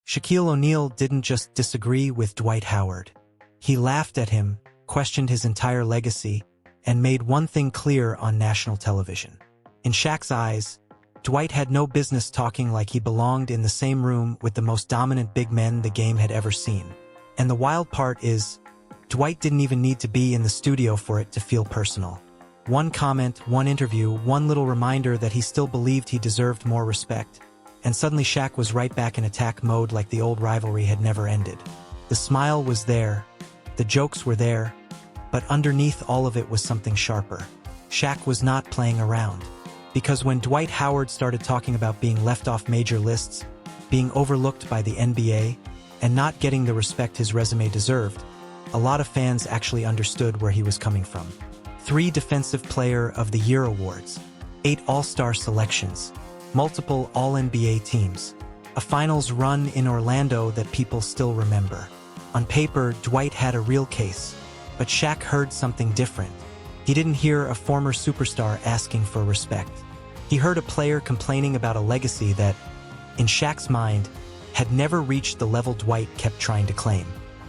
Shaquille O'Neal didn't just disagree with Dwight Howard. He laughed at him, questioned his entire legacy, and made one thing clear on national television. In Shaq's eyes, Dwight had no business talking like he belonged in the same room with the most dominant big men the game had ever seen. And the wild part is, Dwight didn't even need to be in the studio for it to feel personal. One comment, one interview, one little reminder that he still believed he deserved more respect, and suddenly Shaq was right back in attack mode like the old rivalry had never ended. The smile was there, the jokes were there, but underneath all of it was something sharper. Shaq was not playing around. Because when Dwight Howard started talking about being left off major lists, being overlooked by the NBA, and not getting the respect his resume deserved, a lot of fans actually understood where he was coming from. 3 Defensive Player of the Year awards, 8 All-Star selections, multiple All-NBA teams, a finals run in Orlando that people still remember. On paper, Dwight had a real case, but Shaq heard something different. He didn't hear a former superstar asking for respect. He heard a player complaining about a legacy that, in Shaq's mind, had never reached the level Dwight kept trying to claim.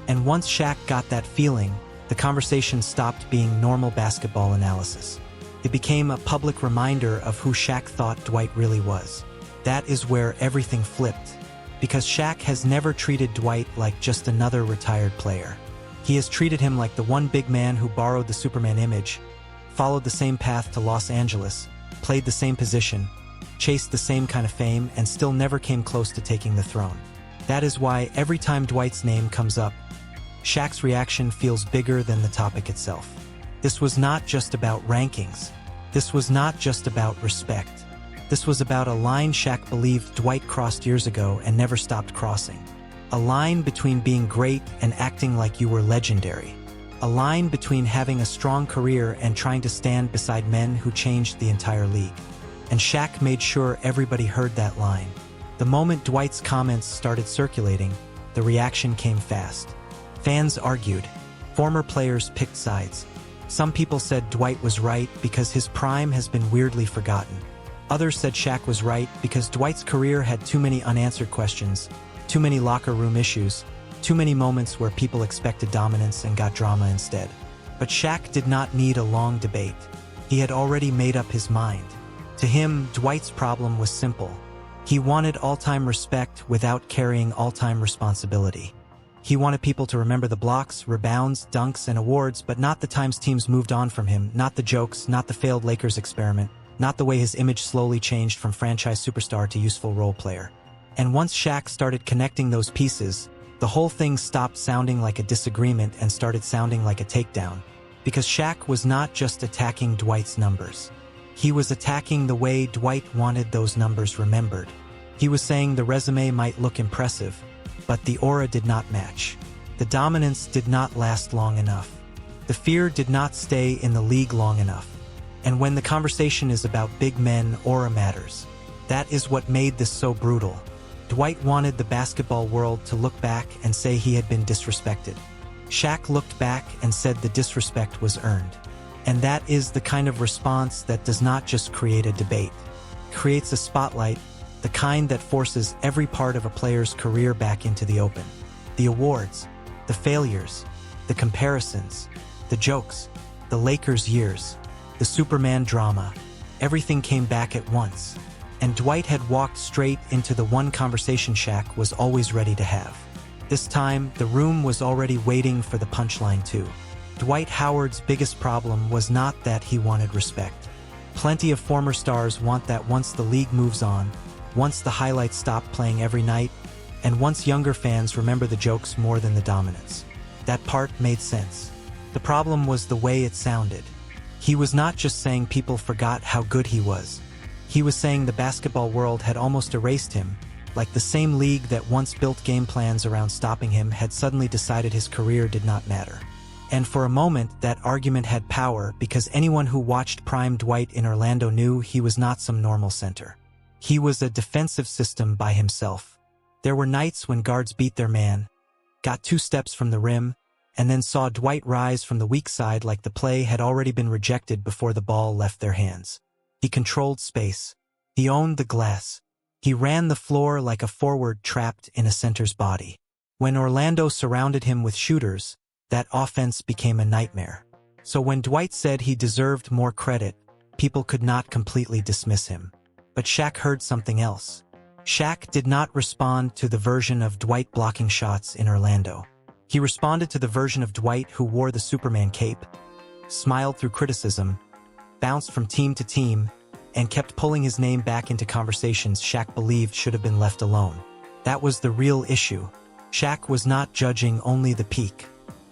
And once Shaq got that feeling, the conversation stopped being normal basketball analysis. It became a public reminder of who Shaq thought Dwight really was. That is where everything flipped, because Shaq has never treated Dwight like just another retired player. He has treated him like the one big man who borrowed the Superman image, followed the same path to Los Angeles, played the same position, chased the same kind of fame, and still never came close to taking the throne. That is why every time Dwight's name comes up, Shaq's reaction feels bigger than the topic itself. This was not just about rankings. This was not just about respect. This was about a line Shaq believed Dwight crossed years ago and never stopped crossing. A line between being great and acting like you were legendary. A line between having a strong career and trying to stand beside men who changed the entire league. And Shaq made sure everybody heard that line. The moment Dwight's comments started circulating, the reaction came fast. Fans argued. Former players picked sides. Some people said Dwight was right because his prime has been weirdly forgotten. Others said Shaq was right because Dwight's career had too many unanswered questions, too many locker room issues, too many moments where people expected dominance and got drama instead. But Shaq did not need a long debate. He had already made up his mind. To him, Dwight's problem was simple. He wanted all-time respect without carrying all-time responsibility. He wanted people to remember the blocks, rebounds, dunks, and awards, but not the times teams moved on from him, not the jokes, not the failed Lakers experiment, not the way his image slowly changed from franchise superstar to useful role player. And once Shaq started connecting those pieces, the whole thing stopped sounding like a disagreement and started sounding like a takedown. Because Shaq was not just attacking Dwight's numbers. He was attacking the way Dwight wanted those numbers remembered. He was saying the resume might look impressive, but the aura did not match. The dominance did not last long enough. The fear did not stay in the league long enough. And when the conversation is about big men, aura matters. That is what made this so brutal. Dwight wanted the basketball world to look back and say he had been disrespected. Shaq looked back and said the disrespect was earned. And that is the kind of response that does not just create a debate. It creates a spotlight, the kind that forces every part of a player's career back into the open. The awards, the failures, the comparisons, the jokes, the Lakers years, the Superman drama, everything came back at once. And Dwight had walked straight into the one conversation Shaq was always ready to have. This time, the room was already waiting for the punchline too. Dwight Howard's biggest problem was not that he wanted respect. Plenty of former stars want that once the league moves on, once the highlights stop playing every night, and once younger fans remember the jokes more than the dominance. That part made sense. The problem was the way it sounded. He was not just saying people forgot how good he was. He was saying the basketball world had almost erased him, like the same league that once built game plans around stopping him had suddenly decided his career did not matter. And for a moment, that argument had power because anyone who watched prime Dwight in Orlando knew he was not some normal center. He was a defensive system by himself. There were nights when guards beat their man, got 2 steps from the rim, and then saw Dwight rise from the weak side like the play had already been rejected before the ball left their hands. He controlled space. He owned the glass. He ran the floor like a forward trapped in a center's body. When Orlando surrounded him with shooters, that offense became a nightmare. So when Dwight said he deserved more credit, people could not completely dismiss him. But Shaq heard something else. Shaq did not respond to the version of Dwight blocking shots in Orlando. He responded to the version of Dwight who wore the Superman cape, smiled through criticism, bounced from team to team, and kept pulling his name back into conversations Shaq believed should have been left alone. That was the real issue. Shaq was not judging only the peak.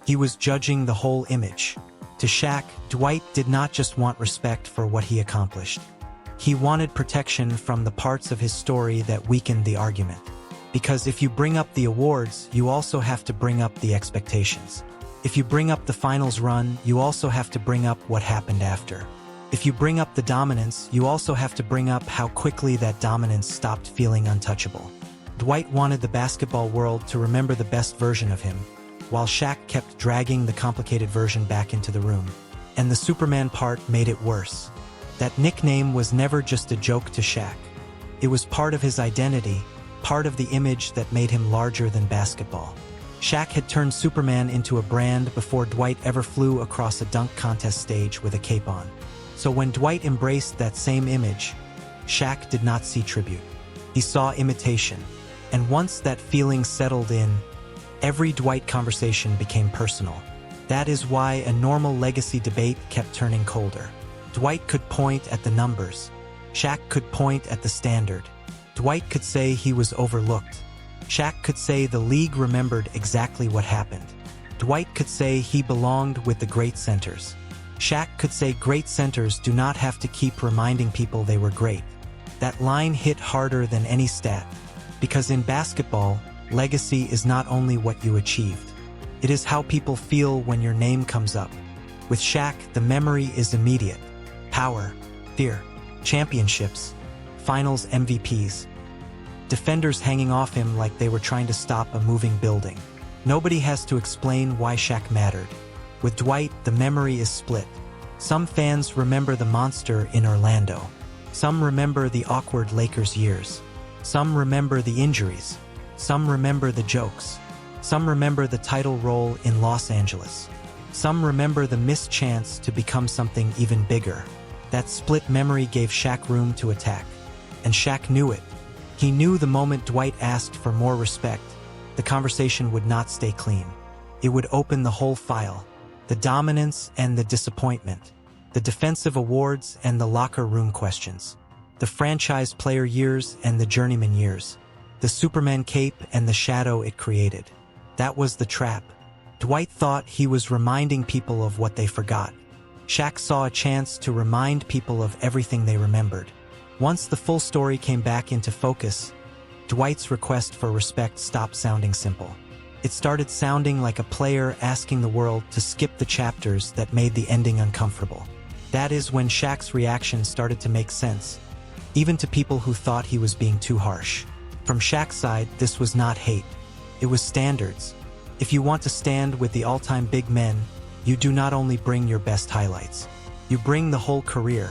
He was judging the whole image. To Shaq, Dwight did not just want respect for what he accomplished. He wanted protection from the parts of his story that weakened the argument. Because if you bring up the awards, you also have to bring up the expectations. If you bring up the finals run, you also have to bring up what happened after. If you bring up the dominance, you also have to bring up how quickly that dominance stopped feeling untouchable. Dwight wanted the basketball world to remember the best version of him, while Shaq kept dragging the complicated version back into the room. And the Superman part made it worse. That nickname was never just a joke to Shaq. It was part of his identity, part of the image that made him larger than basketball. Shaq had turned Superman into a brand before Dwight ever flew across a dunk contest stage with a cape on. So when Dwight embraced that same image, Shaq did not see tribute. He saw imitation. And once that feeling settled in, every Dwight conversation became personal. That is why a normal legacy debate kept turning colder. Dwight could point at the numbers. Shaq could point at the standard. Dwight could say he was overlooked. Shaq could say the league remembered exactly what happened. Dwight could say he belonged with the great centers. Shaq could say great centers do not have to keep reminding people they were great. That line hit harder than any stat. Because in basketball, legacy is not only what you achieved. It is how people feel when your name comes up. With Shaq, the memory is immediate. Power, fear, championships, finals MVPs. Defenders hanging off him like they were trying to stop a moving building. Nobody has to explain why Shaq mattered. With Dwight, the memory is split. Some fans remember the monster in Orlando. Some remember the awkward Lakers years. Some remember the injuries. Some remember the jokes. Some remember the title role in Los Angeles. Some remember the missed chance to become something even bigger. That split memory gave Shaq room to attack. And Shaq knew it. He knew the moment Dwight asked for more respect, the conversation would not stay clean. It would open the whole file. The dominance and the disappointment. The defensive awards and the locker room questions. The franchise player years and the journeyman years. The Superman cape and the shadow it created. That was the trap. Dwight thought he was reminding people of what they forgot. Shaq saw a chance to remind people of everything they remembered. Once the full story came back into focus, Dwight's request for respect stopped sounding simple. It started sounding like a player asking the world to skip the chapters that made the ending uncomfortable. That is when Shaq's reaction started to make sense, even to people who thought he was being too harsh. From Shaq's side, this was not hate. It was standards. If you want to stand with the all-time big men, you do not only bring your best highlights. You bring the whole career.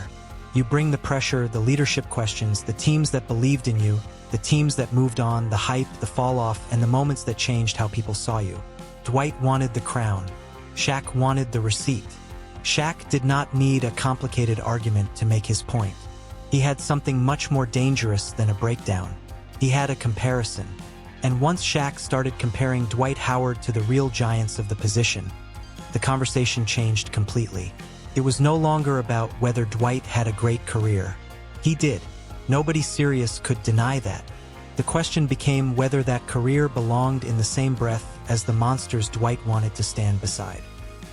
You bring the pressure, the leadership questions, the teams that believed in you, the teams that moved on, the hype, the fall-off, and the moments that changed how people saw you. Dwight wanted the crown. Shaq wanted the receipt. Shaq did not need a complicated argument to make his point. He had something much more dangerous than a breakdown. He had a comparison. And once Shaq started comparing Dwight Howard to the real giants of the position, the conversation changed completely. It was no longer about whether Dwight had a great career. He did. Nobody serious could deny that. The question became whether that career belonged in the same breath as the monsters Dwight wanted to stand beside.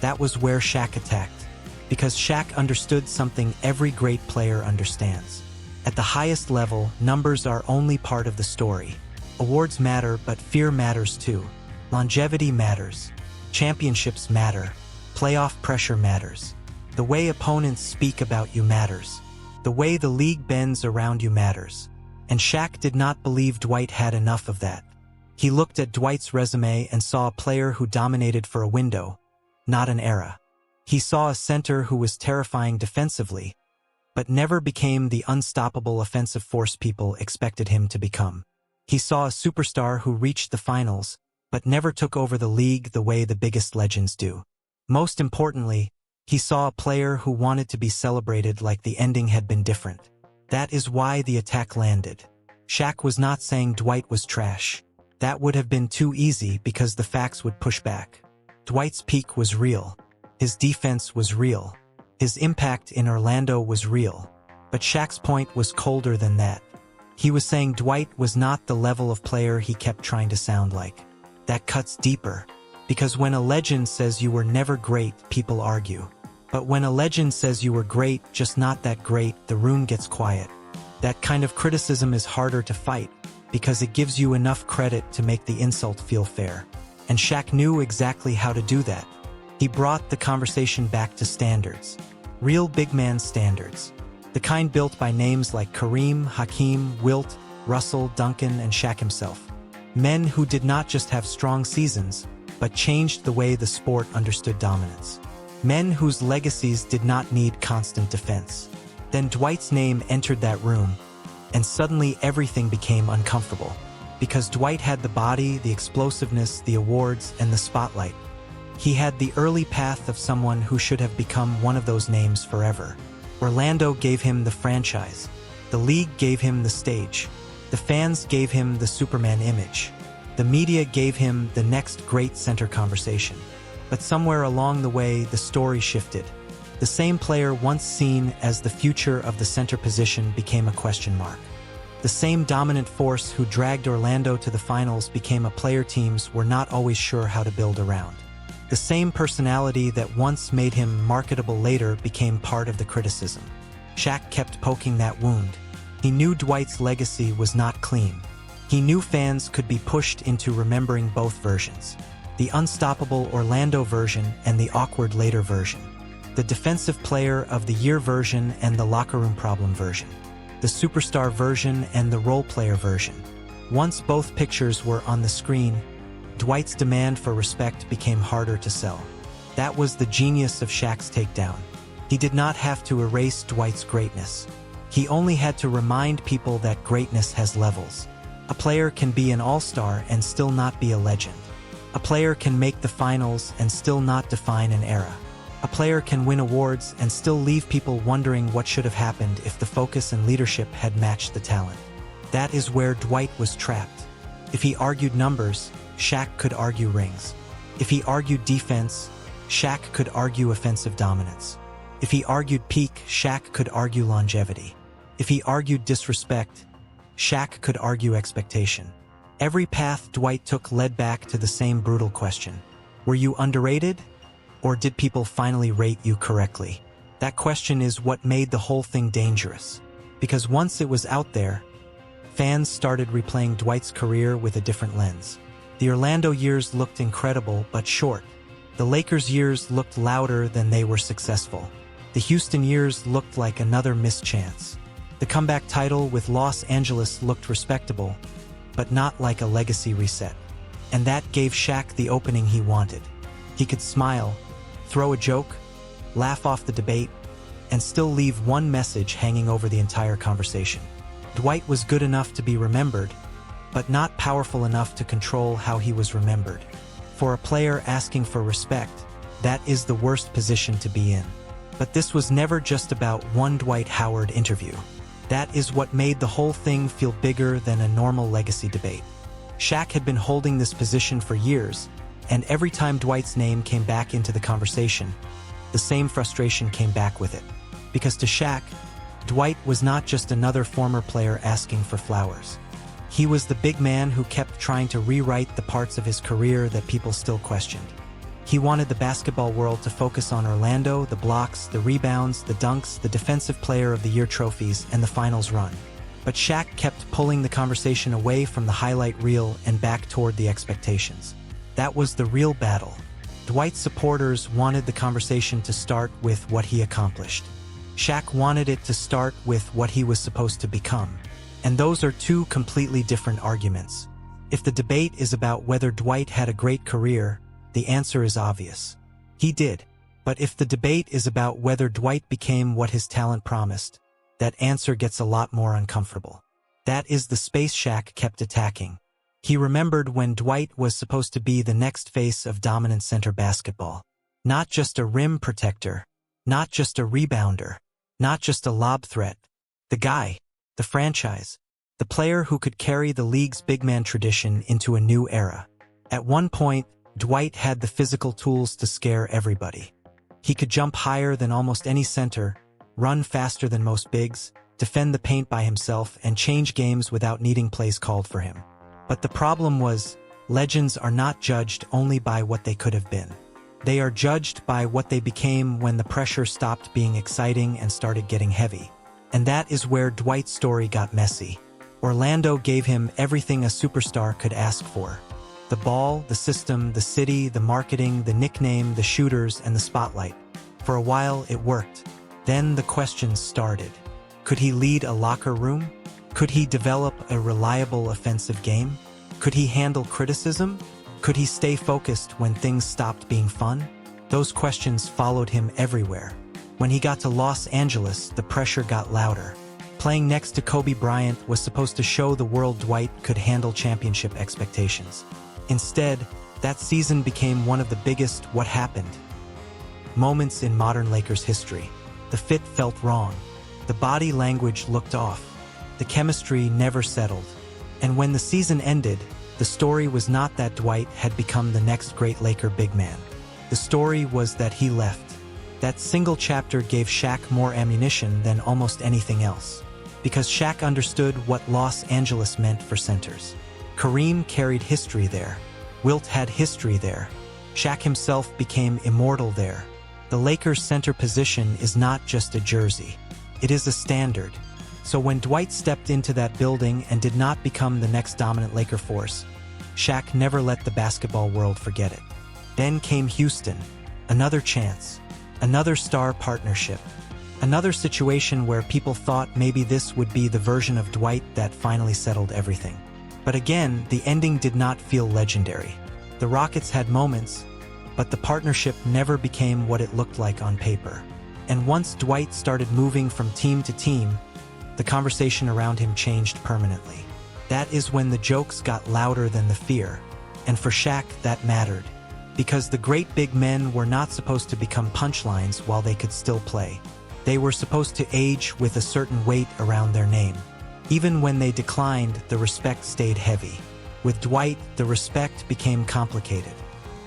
That was where Shaq attacked. Because Shaq understood something every great player understands. At the highest level, numbers are only part of the story. Awards matter, but fear matters too. Longevity matters. Championships matter. Playoff pressure matters. The way opponents speak about you matters. The way the league bends around you matters. And Shaq did not believe Dwight had enough of that. He looked at Dwight's resume and saw a player who dominated for a window, not an era. He saw a center who was terrifying defensively, but never became the unstoppable offensive force people expected him to become. He saw a superstar who reached the finals, but never took over the league the way the biggest legends do. Most importantly, he saw a player who wanted to be celebrated like the ending had been different. That is why the attack landed. Shaq was not saying Dwight was trash. That would have been too easy because the facts would push back. Dwight's peak was real. His defense was real. His impact in Orlando was real. But Shaq's point was colder than that. He was saying Dwight was not the level of player he kept trying to sound like. That cuts deeper. Because when a legend says you were never great, people argue. But when a legend says you were great, just not that great, the room gets quiet. That kind of criticism is harder to fight, because it gives you enough credit to make the insult feel fair. And Shaq knew exactly how to do that. He brought the conversation back to standards. Real big man standards. The kind built by names like Kareem, Hakeem, Wilt, Russell, Duncan, and Shaq himself. Men who did not just have strong seasons, but changed the way the sport understood dominance. Men whose legacies did not need constant defense. Then Dwight's name entered that room, and suddenly everything became uncomfortable. Because Dwight had the body, the explosiveness, the awards, and the spotlight. He had the early path of someone who should have become one of those names forever. Orlando gave him the franchise. The league gave him the stage. The fans gave him the Superman image. The media gave him the next great center conversation. But somewhere along the way, the story shifted. The same player once seen as the future of the center position became a question mark. The same dominant force who dragged Orlando to the finals became a player teams were not always sure how to build around. The same personality that once made him marketable later became part of the criticism. Shaq kept poking that wound. He knew Dwight's legacy was not clean. He knew fans could be pushed into remembering both versions. The unstoppable Orlando version and the awkward later version. The defensive player of the year version and the locker room problem version. The superstar version and the role player version. Once both pictures were on the screen, Dwight's demand for respect became harder to sell. That was the genius of Shaq's takedown. He did not have to erase Dwight's greatness. He only had to remind people that greatness has levels. A player can be an all-star and still not be a legend. A player can make the finals and still not define an era. A player can win awards and still leave people wondering what should have happened if the focus and leadership had matched the talent. That is where Dwight was trapped. If he argued numbers, Shaq could argue rings. If he argued defense, Shaq could argue offensive dominance. If he argued peak, Shaq could argue longevity. If he argued disrespect, Shaq could argue expectation. Every path Dwight took led back to the same brutal question. Were you underrated? Or did people finally rate you correctly? That question is what made the whole thing dangerous. Because once it was out there, fans started replaying Dwight's career with a different lens. The Orlando years looked incredible but short. The Lakers years looked louder than they were successful. The Houston years looked like another missed chance. The comeback title with Los Angeles looked respectable, but not like a legacy reset. And that gave Shaq the opening he wanted. He could smile, throw a joke, laugh off the debate, and still leave one message hanging over the entire conversation. Dwight was good enough to be remembered, but not powerful enough to control how he was remembered. For a player asking for respect, that is the worst position to be in. But this was never just about one Dwight Howard interview. That is what made the whole thing feel bigger than a normal legacy debate. Shaq had been holding this position for years, and every time Dwight's name came back into the conversation, the same frustration came back with it. Because to Shaq, Dwight was not just another former player asking for flowers. He was the big man who kept trying to rewrite the parts of his career that people still questioned. He wanted the basketball world to focus on Orlando, the blocks, the rebounds, the dunks, the Defensive Player of the Year trophies, and the finals run. But Shaq kept pulling the conversation away from the highlight reel and back toward the expectations. That was the real battle. Dwight's supporters wanted the conversation to start with what he accomplished. Shaq wanted it to start with what he was supposed to become. And those are two completely different arguments. If the debate is about whether Dwight had a great career, the answer is obvious. He did. But if the debate is about whether Dwight became what his talent promised, that answer gets a lot more uncomfortable. That is the space Shaq kept attacking. He remembered when Dwight was supposed to be the next face of dominant center basketball. Not just a rim protector, not just a rebounder, not just a lob threat. The guy, the franchise, the player who could carry the league's big man tradition into a new era. At one point, Dwight had the physical tools to scare everybody. He could jump higher than almost any center, run faster than most bigs, defend the paint by himself, and change games without needing plays called for him. But the problem was, legends are not judged only by what they could have been. They are judged by what they became when the pressure stopped being exciting and started getting heavy. And that is where Dwight's story got messy. Orlando gave him everything a superstar could ask for. The ball, the system, the city, the marketing, the nickname, the shooters, and the spotlight. For a while, it worked. Then the questions started. Could he lead a locker room? Could he develop a reliable offensive game? Could he handle criticism? Could he stay focused when things stopped being fun? Those questions followed him everywhere. When he got to Los Angeles, the pressure got louder. Playing next to Kobe Bryant was supposed to show the world Dwight could handle championship expectations. Instead, that season became one of the biggest "what happened" moments in modern Lakers history. The fit felt wrong. The body language looked off. The chemistry never settled. And when the season ended, the story was not that Dwight had become the next great Laker big man. The story was that he left. That single chapter gave Shaq more ammunition than almost anything else. Because Shaq understood what Los Angeles meant for centers. Kareem carried history there. Wilt had history there. Shaq himself became immortal there. The Lakers' center position is not just a jersey. It is a standard. So when Dwight stepped into that building and did not become the next dominant Laker force, Shaq never let the basketball world forget it. Then came Houston. Another chance. Another star partnership. Another situation where people thought maybe this would be the version of Dwight that finally settled everything. But again, the ending did not feel legendary. The Rockets had moments, but the partnership never became what it looked like on paper. And once Dwight started moving from team to team, the conversation around him changed permanently. That is when the jokes got louder than the fear. And for Shaq, that mattered. Because the great big men were not supposed to become punchlines while they could still play. They were supposed to age with a certain weight around their name. Even when they declined, the respect stayed heavy. With Dwight, the respect became complicated.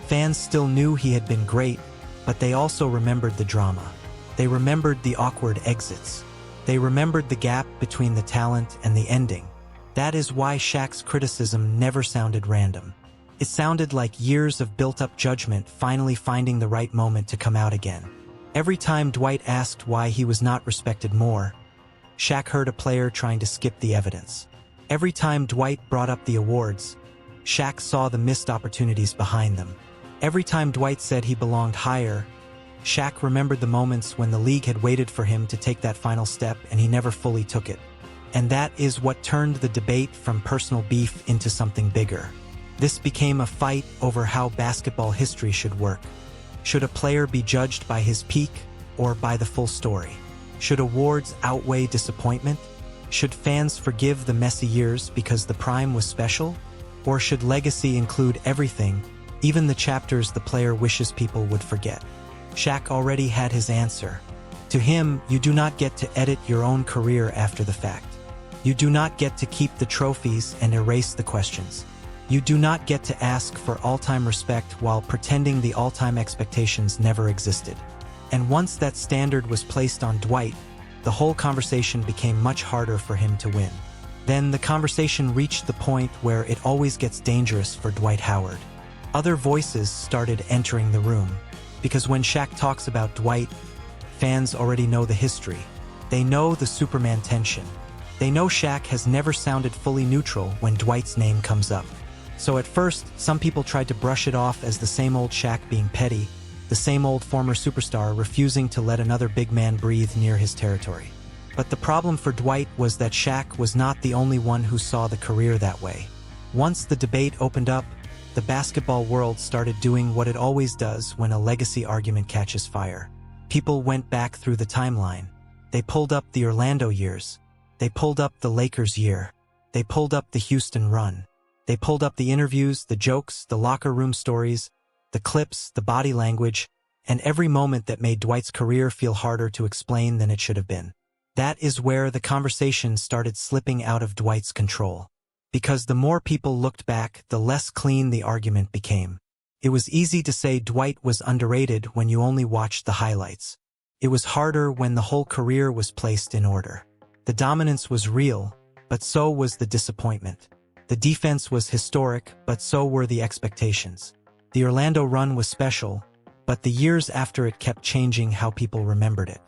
Fans still knew he had been great, but they also remembered the drama. They remembered the awkward exits. They remembered the gap between the talent and the ending. That is why Shaq's criticism never sounded random. It sounded like years of built-up judgment finally finding the right moment to come out again. Every time Dwight asked why he was not respected more, Shaq heard a player trying to skip the evidence. Every time Dwight brought up the awards, Shaq saw the missed opportunities behind them. Every time Dwight said he belonged higher, Shaq remembered the moments when the league had waited for him to take that final step and he never fully took it. And that is what turned the debate from personal beef into something bigger. This became a fight over how basketball history should work. Should a player be judged by his peak or by the full story? Should awards outweigh disappointment? Should fans forgive the messy years because the prime was special? Or should legacy include everything, even the chapters the player wishes people would forget? Shaq already had his answer. To him, you do not get to edit your own career after the fact. You do not get to keep the trophies and erase the questions. You do not get to ask for all-time respect while pretending the all-time expectations never existed. And once that standard was placed on Dwight, the whole conversation became much harder for him to win. Then the conversation reached the point where it always gets dangerous for Dwight Howard. Other voices started entering the room, because when Shaq talks about Dwight, fans already know the history. They know the Superman tension. They know Shaq has never sounded fully neutral when Dwight's name comes up. So at first, some people tried to brush it off as the same old Shaq being petty, the same old former superstar refusing to let another big man breathe near his territory. But the problem for Dwight was that Shaq was not the only one who saw the career that way. Once the debate opened up, the basketball world started doing what it always does when a legacy argument catches fire. People went back through the timeline. They pulled up the Orlando years. They pulled up the Lakers year. They pulled up the Houston run. They pulled up the interviews, the jokes, the locker room stories, the clips, the body language, and every moment that made Dwight's career feel harder to explain than it should have been. That is where the conversation started slipping out of Dwight's control. Because the more people looked back, the less clean the argument became. It was easy to say Dwight was underrated when you only watched the highlights. It was harder when the whole career was placed in order. The dominance was real, but so was the disappointment. The defense was historic, but so were the expectations. The Orlando run was special, but the years after it kept changing how people remembered it.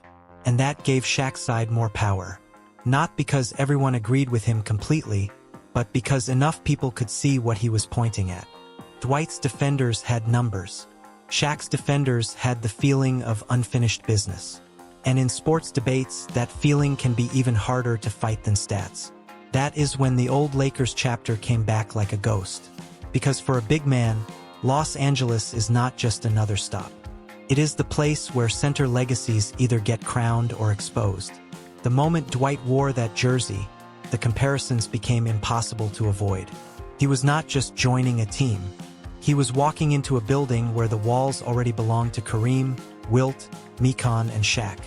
And that gave Shaq's side more power. Not because everyone agreed with him completely, but because enough people could see what he was pointing at. Dwight's defenders had numbers. Shaq's defenders had the feeling of unfinished business. And in sports debates, that feeling can be even harder to fight than stats. That is when the old Lakers chapter came back like a ghost. Because for a big man, Los Angeles is not just another stop. It is the place where center legacies either get crowned or exposed. The moment Dwight wore that jersey, the comparisons became impossible to avoid. He was not just joining a team. He was walking into a building where the walls already belonged to Kareem, Wilt, Mekon, and Shaq.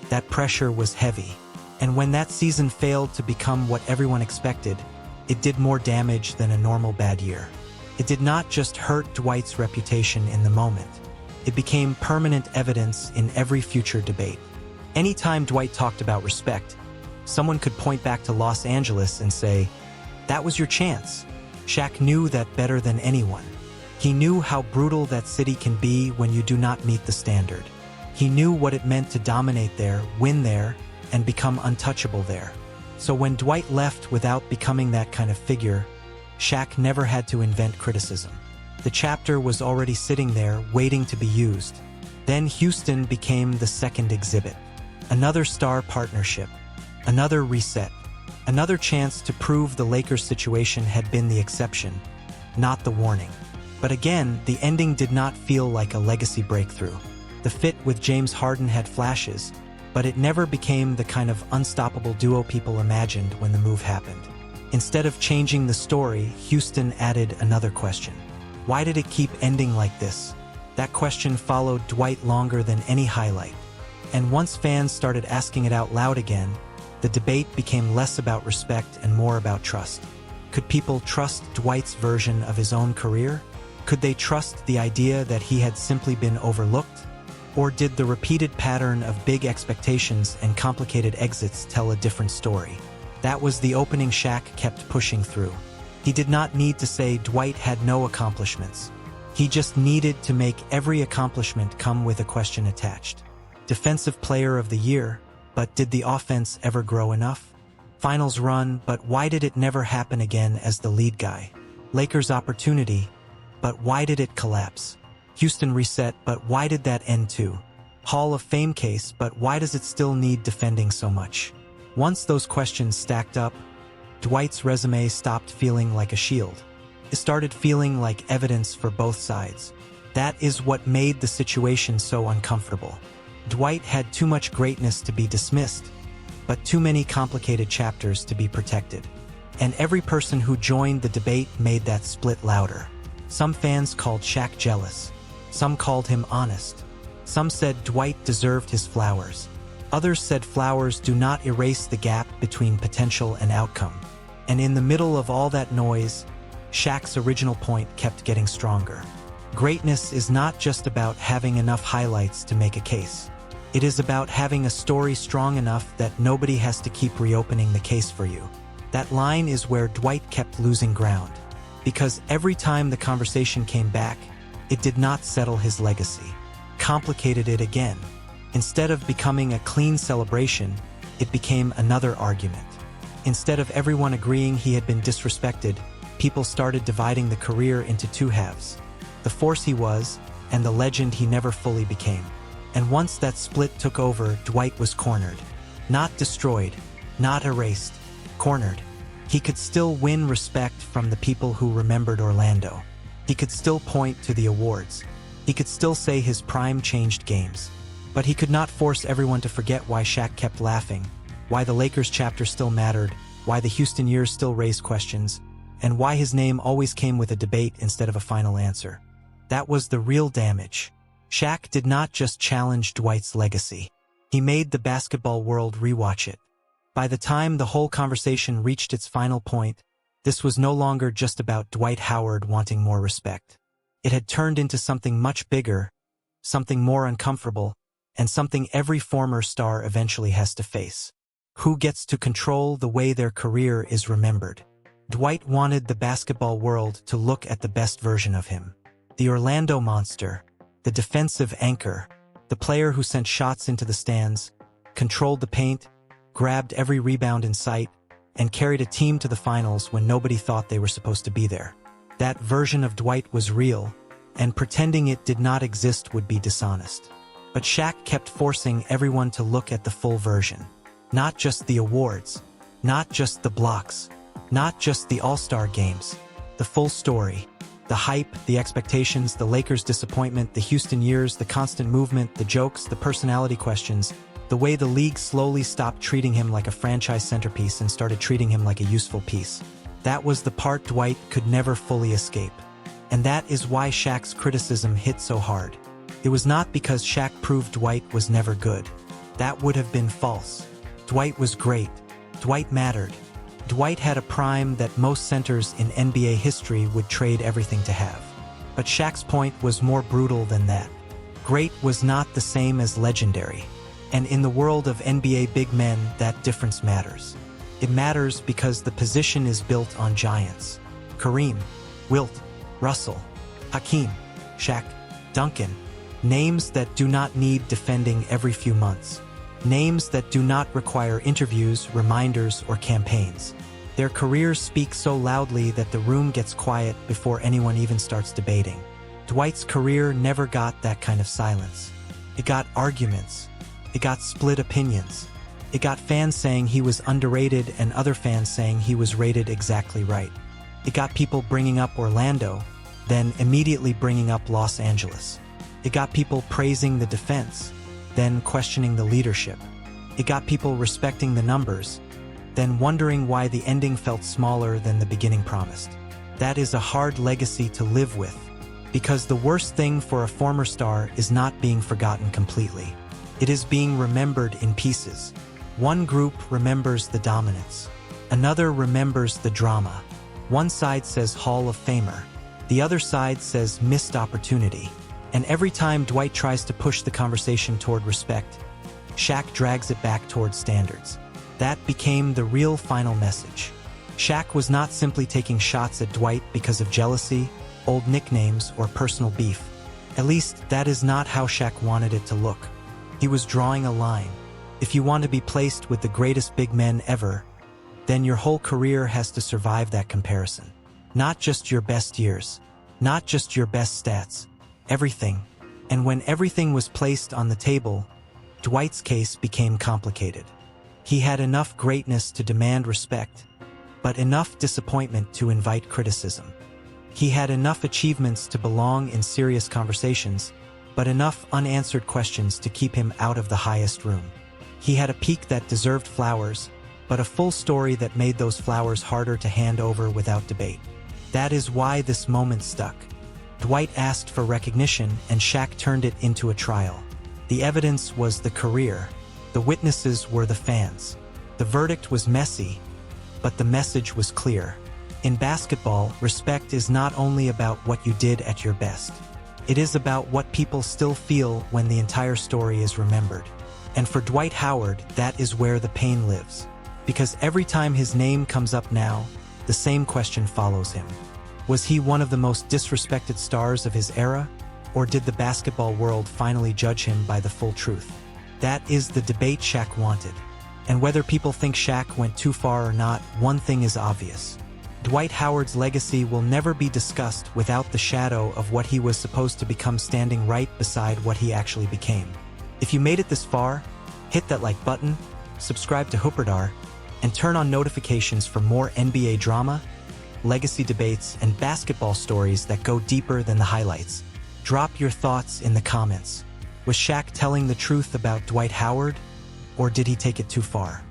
That pressure was heavy. And when that season failed to become what everyone expected, it did more damage than a normal bad year. It did not just hurt Dwight's reputation in the moment. It became permanent evidence in every future debate. Anytime Dwight talked about respect, someone could point back to Los Angeles and say, "That was your chance." Shaq knew that better than anyone. He knew how brutal that city can be when you do not meet the standard. He knew what it meant to dominate there, win there, and become untouchable there. So when Dwight left without becoming that kind of figure, Shaq never had to invent criticism. The chapter was already sitting there, waiting to be used. Then Houston became the second exhibit. Another star partnership. Another reset. Another chance to prove the Lakers situation had been the exception, not the warning. But again, the ending did not feel like a legacy breakthrough. The fit with James Harden had flashes, but it never became the kind of unstoppable duo people imagined when the move happened. Instead of changing the story, Houston added another question. Why did it keep ending like this? That question followed Dwight longer than any highlight. And once fans started asking it out loud again, the debate became less about respect and more about trust. Could people trust Dwight's version of his own career? Could they trust the idea that he had simply been overlooked? Or did the repeated pattern of big expectations and complicated exits tell a different story? That was the opening Shaq kept pushing through. He did not need to say Dwight had no accomplishments. He just needed to make every accomplishment come with a question attached. Defensive Player of the Year, but did the offense ever grow enough? Finals run, but why did it never happen again as the lead guy? Lakers opportunity, but why did it collapse? Houston reset, but why did that end too? Hall of Fame case, but why does it still need defending so much? Once those questions stacked up, Dwight's resume stopped feeling like a shield. It started feeling like evidence for both sides. That is what made the situation so uncomfortable. Dwight had too much greatness to be dismissed, but too many complicated chapters to be protected. And every person who joined the debate made that split louder. Some fans called Shaq jealous. Some called him honest. Some said Dwight deserved his flowers. Others said flowers do not erase the gap between potential and outcome. And in the middle of all that noise, Shaq's original point kept getting stronger. Greatness is not just about having enough highlights to make a case. It is about having a story strong enough that nobody has to keep reopening the case for you. That line is where Dwight kept losing ground. Because every time the conversation came back, it did not settle his legacy. Complicated it again. Instead of becoming a clean celebration, it became another argument. Instead of everyone agreeing he had been disrespected, people started dividing the career into two halves. The force he was, and the legend he never fully became. And once that split took over, Dwight was cornered. Not destroyed, not erased, cornered. He could still win respect from the people who remembered Orlando. He could still point to the awards. He could still say his prime changed games. But he could not force everyone to forget why Shaq kept laughing, why the Lakers chapter still mattered, why the Houston years still raised questions, and why his name always came with a debate instead of a final answer. That was the real damage. Shaq did not just challenge Dwight's legacy. He made the basketball world rewatch it. By the time the whole conversation reached its final point, this was no longer just about Dwight Howard wanting more respect. It had turned into something much bigger, something more uncomfortable, and something every former star eventually has to face. Who gets to control the way their career is remembered? Dwight wanted the basketball world to look at the best version of him. The Orlando monster, the defensive anchor, the player who sent shots into the stands, controlled the paint, grabbed every rebound in sight, and carried a team to the finals when nobody thought they were supposed to be there. That version of Dwight was real, and pretending it did not exist would be dishonest. But Shaq kept forcing everyone to look at the full version. Not just the awards, not just the blocks, not just the All-Star games. The full story. The hype, the expectations, the Lakers' disappointment, the Houston years, the constant movement, the jokes, the personality questions, the way the league slowly stopped treating him like a franchise centerpiece and started treating him like a useful piece. That was the part Dwight could never fully escape. And that is why Shaq's criticism hit so hard. It was not because Shaq proved Dwight was never good. That would have been false. Dwight was great. Dwight mattered. Dwight had a prime that most centers in NBA history would trade everything to have. But Shaq's point was more brutal than that. Great was not the same as legendary. And in the world of NBA big men, that difference matters. It matters because the position is built on giants. Kareem, Wilt, Russell, Hakeem, Shaq, Duncan. Names that do not need defending every few months. Names that do not require interviews, reminders, or campaigns. Their careers speak so loudly that the room gets quiet before anyone even starts debating. Dwight's career never got that kind of silence. It got arguments. It got split opinions. It got fans saying he was underrated and other fans saying he was rated exactly right. It got people bringing up Orlando, then immediately bringing up Los Angeles. It got people praising the defense, then questioning the leadership. It got people respecting the numbers, then wondering why the ending felt smaller than the beginning promised. That is a hard legacy to live with, because the worst thing for a former star is not being forgotten completely. It is being remembered in pieces. One group remembers the dominance. Another remembers the drama. One side says Hall of Famer. The other side says missed opportunity. And every time Dwight tries to push the conversation toward respect, Shaq drags it back toward standards. That became the real final message. Shaq was not simply taking shots at Dwight because of jealousy, old nicknames, or personal beef. At least, that is not how Shaq wanted it to look. He was drawing a line. If you want to be placed with the greatest big men ever, then your whole career has to survive that comparison. Not just your best years, not just your best stats, everything. And when everything was placed on the table, Dwight's case became complicated. He had enough greatness to demand respect, but enough disappointment to invite criticism. He had enough achievements to belong in serious conversations, but enough unanswered questions to keep him out of the highest room. He had a peak that deserved flowers, but a full story that made those flowers harder to hand over without debate. That is why this moment stuck. Dwight asked for recognition, and Shaq turned it into a trial. The evidence was the career. The witnesses were the fans. The verdict was messy, but the message was clear. In basketball, respect is not only about what you did at your best. It is about what people still feel when the entire story is remembered. And for Dwight Howard, that is where the pain lives. Because every time his name comes up now, the same question follows him. Was he one of the most disrespected stars of his era? Or did the basketball world finally judge him by the full truth? That is the debate Shaq wanted. And whether people think Shaq went too far or not, one thing is obvious. Dwight Howard's legacy will never be discussed without the shadow of what he was supposed to become standing right beside what he actually became. If you made it this far, hit that like button, subscribe to HOOPRADAR, and turn on notifications for more NBA drama, legacy debates, and basketball stories that go deeper than the highlights. Drop your thoughts in the comments. Was Shaq telling the truth about Dwight Howard, or did he take it too far?